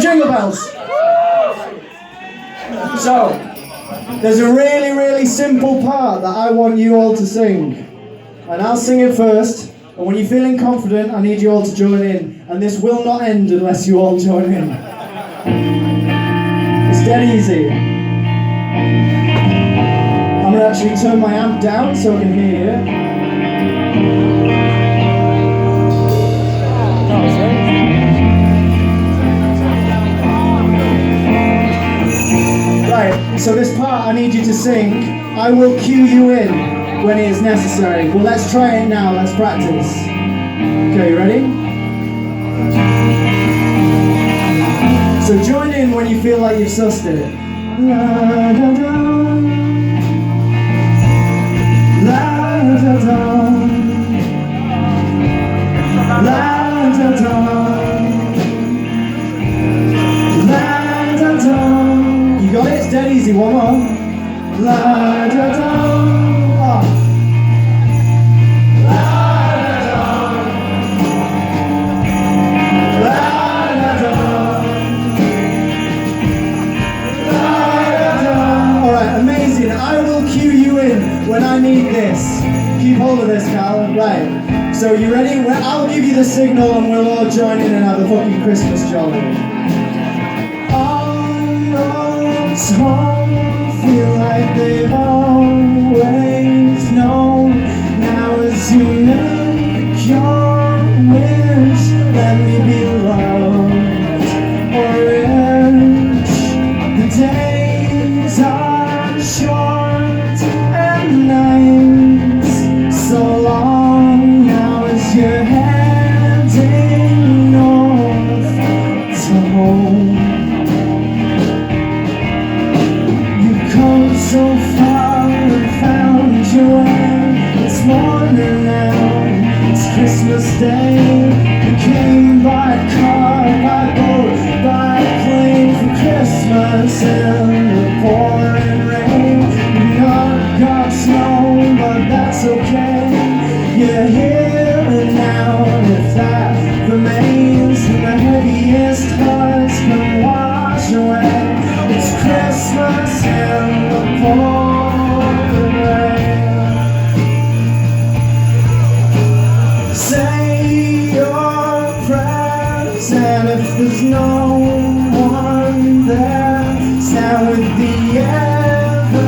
jingle bells. So, there's a really, really simple part that I want you all to sing. And I'll sing it first. And when you're feeling confident, I need you all to join in. And this will not end unless you all join in. It's dead easy. I'm going to actually turn my amp down so I can hear you. Right, so this part I need you to sing. I will cue you in when it is necessary. Well, let's try it now. Let's practice. Okay, you ready? So join in when you feel like you've sussed it. La da da, la da da, la da da, la da da. You got it? It's dead easy. One more. La da da. I will cue you in when I need this. Keep hold of this, Carl. Right. So you ready? Well, I'll give you the signal and we'll all join in and have a fucking Christmas jolly. All roads home feel like they've always known. Now as you make your wish, let me be loved or rich. The days are short and nights so long. Now as you're heading north to home, you've come so far and found your way. It's morning now, it's Christmas Day. You came by car, by boat, by plane for Christmas in the pouring rain. You've not got snow, but that's okay. You're here and now, and if that remains, and the heaviest hearts can wash away. It's Christmas in the pouring rain. Say your prayers, and if there's no one there, stand with the evergreens,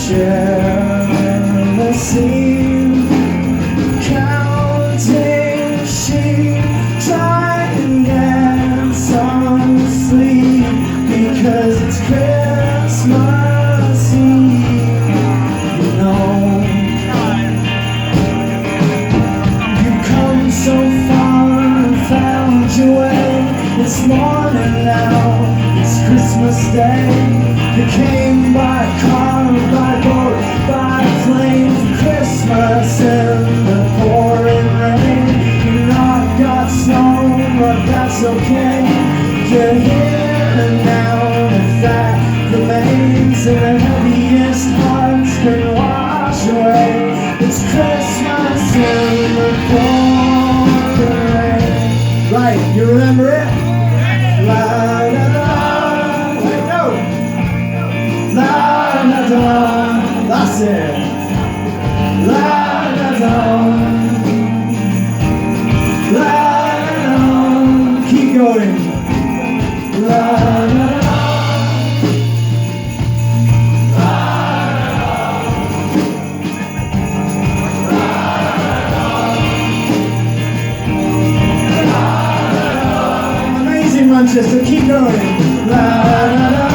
share the scene, counting sheep, try and get some sleep, because it's Christmas Eve, you know. So far and found your way. It's morning now, it's Christmas Day. You came by car, by boat, by plane for Christmas in the pouring rain. You've not got snow, but that's okay. You're here and now, if that remains, and the heaviest hearts can wash away. It's Christmas in the pouring. Right, you remember it? La da da, wait, no. La da da, that's it. La da da, la da da, keep going. La da da. Manchester, keep going. La, la, la.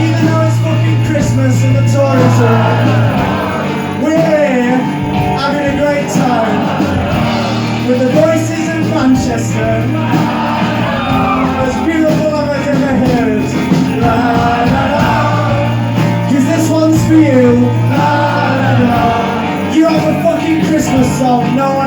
Even though it's fucking Christmas and the tourists are around, we're here having a great time with the voices in Manchester. As beautiful as I've ever heard. La, la, la. 'Cause this one's for you. La, la, la. You have a fucking Christmas song, no